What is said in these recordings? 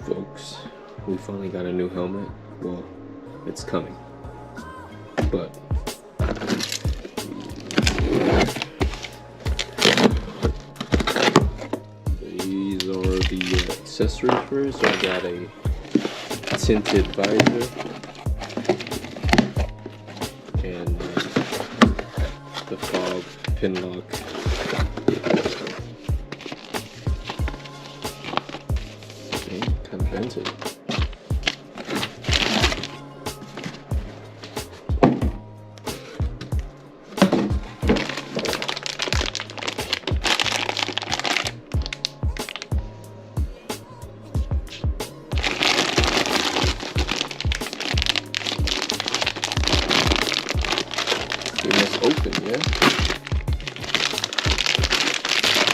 Folks, we finally got a new helmet. Well, it's coming, but these are the accessories for it. So I got a tinted visor and the fog pin lock. Okay, kind of bends it. We must open, yeah?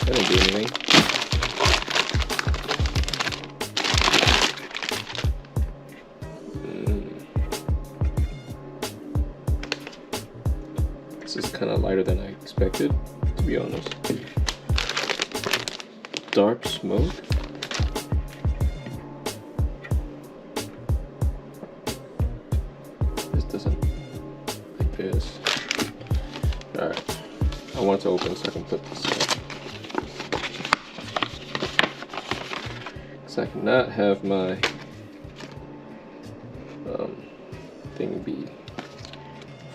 That didn't do anything. This is kind of lighter than I expected, to be honest. Dark smoke. This doesn't like this. Alright, I want it to open so I can put this in. Because I cannot have my thing be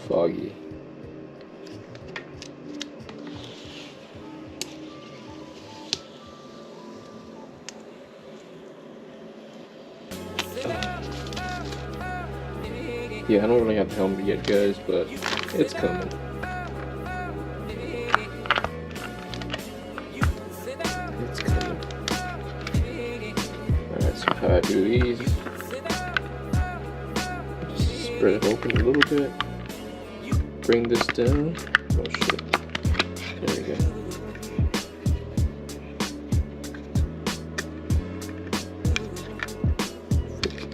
foggy. Yeah, I don't really have the helmet yet, guys, but it's coming. It's coming. Alright, so how I do these, just spread it open a little bit, bring this down. Oh shit. There we go.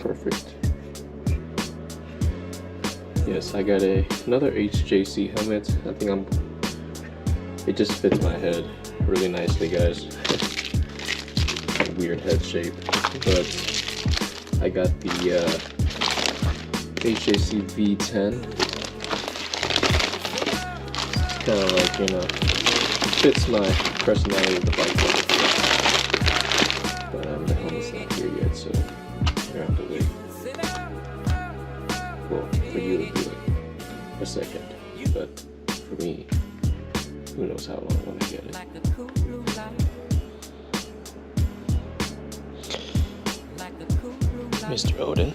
Perfect. Yes, I got another HJC helmet. I think it just fits my head really nicely, guys. Weird head shape, but I got the HJC V10. Kind of like, you know, fits my personality with the bike. But the helmet's not here yet, so you're gonna have to wait. Well, for you to do it a second, but for me, who knows how long when I get it. Mr. Odin.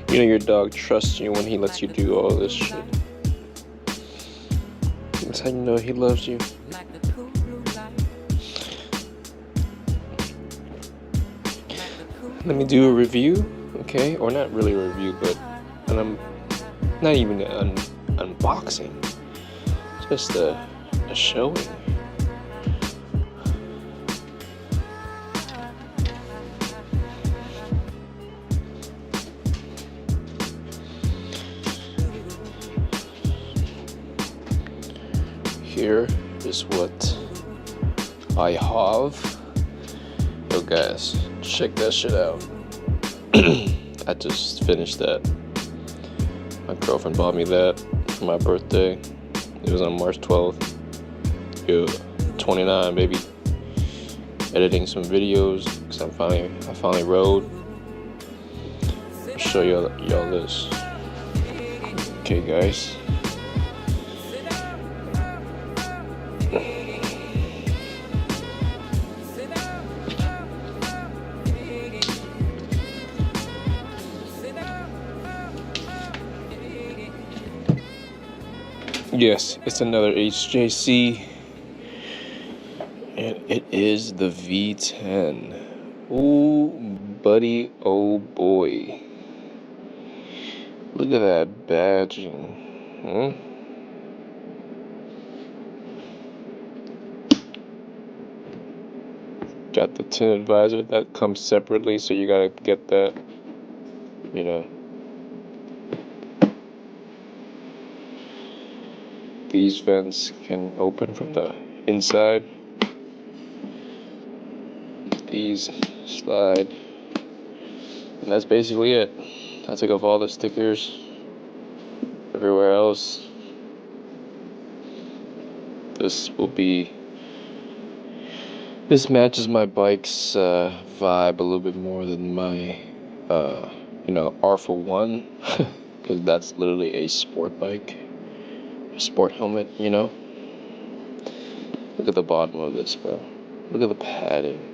You know your dog trusts you when he lets you do all this shit. That's how you know he loves you. Let me do a review, okay? Or not really a review, but not even an unboxing. Just a showing. Here is what I have. Yo guys, check that shit out. I just finished that. My girlfriend bought me that for my birthday. It was on March 12th. Yo, 29, baby. Editing some videos because I finally rode. I'll show y'all this. Okay, guys. Yes, it's another HJC, and it is the V10. Ooh, buddy, oh boy. Look at that badging. Got the tinted visor, that comes separately, so you gotta get that, you know. These vents can open from the inside. These slide, and that's basically it. I took off all the stickers. Everywhere else, this matches my bike's vibe a little bit more than my R1, because that's literally a sport bike, a sport helmet. Look at the bottom of this, bro. Look at the padding.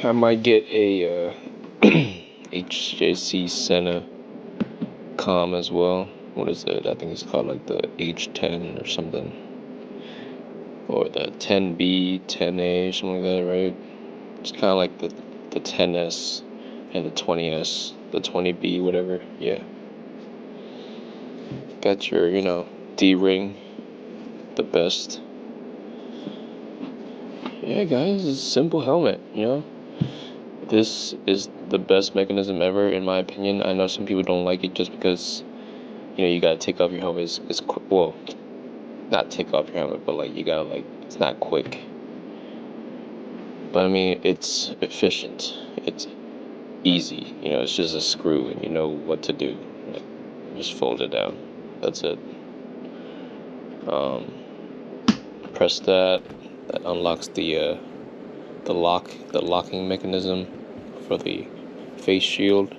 I might get a HJC Senna com as well. What is it? I think it's called like the H10 or something, or the 10B, 10A, something like that, right? It's kind of like the 10S and the 20S, the 20B, whatever. Yeah. Got your, D-ring, the best. Yeah, guys, it's a simple helmet, This is the best mechanism ever, in my opinion. I know some people don't like it just because, you gotta take off your helmet. Well, not take off your helmet, but like you gotta it's not quick. But I mean, it's efficient. It's easy. It's just a screw, and you know what to do. Just fold it down. That's it. Press that. That unlocks the locking mechanism for the face shield.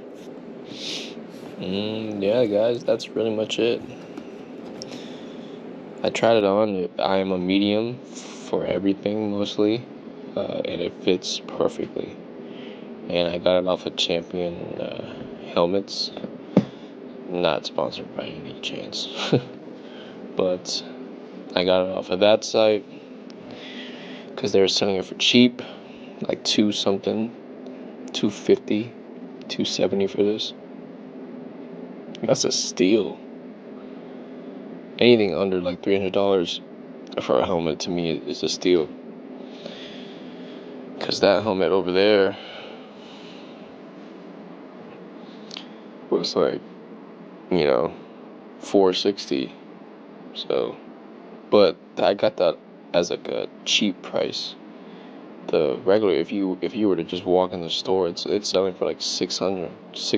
Yeah, guys, that's really much it. I tried it on. I am a medium for everything mostly, and it fits perfectly. And I got it off of Champion Helmets. Not sponsored by any chance, but I got it off of that site because they were selling it for cheap, like $250, $270 for this. That's a steal. Anything under like $300 for a helmet to me is a steal. Because that helmet over there was like, $460. So, but I got that as like a cheap price. The regular, if you were to just walk in the store, it's selling for like $600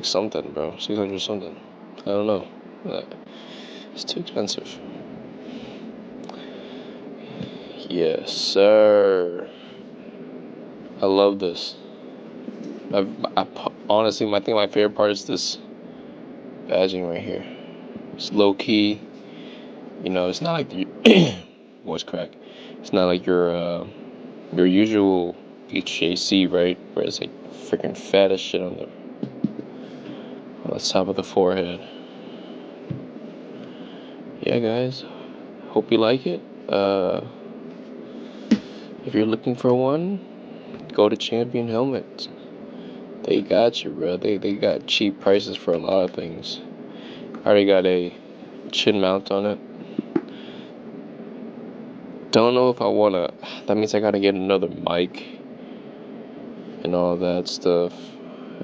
something, bro. $600 something. I don't know. It's too expensive. Yes, sir. I love this. Honestly, I think my favorite part is this badging right here. It's low key. It's not like the voice crack. It's not like your usual HJC, right? Where it's like freaking fat as shit on the top of the forehead. Yeah, guys. Hope you like it. If you're looking for one, go to Champion Helmets. They got you, bro. They got cheap prices for a lot of things. I already got a chin mount on it. Don't know if I wanna. That means I gotta get another mic and all that stuff.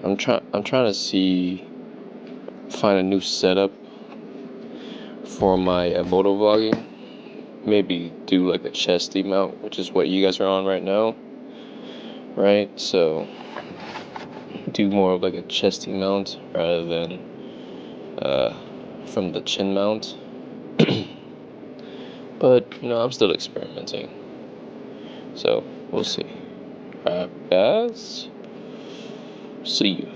I'm trying to find a new setup for my moto vlogging. Maybe do like a chesty mount, which is what you guys are on right now, right? So do more of like a chesty mount rather than from the chin mount. But I'm still experimenting, so we'll see. Alright, guys, see you.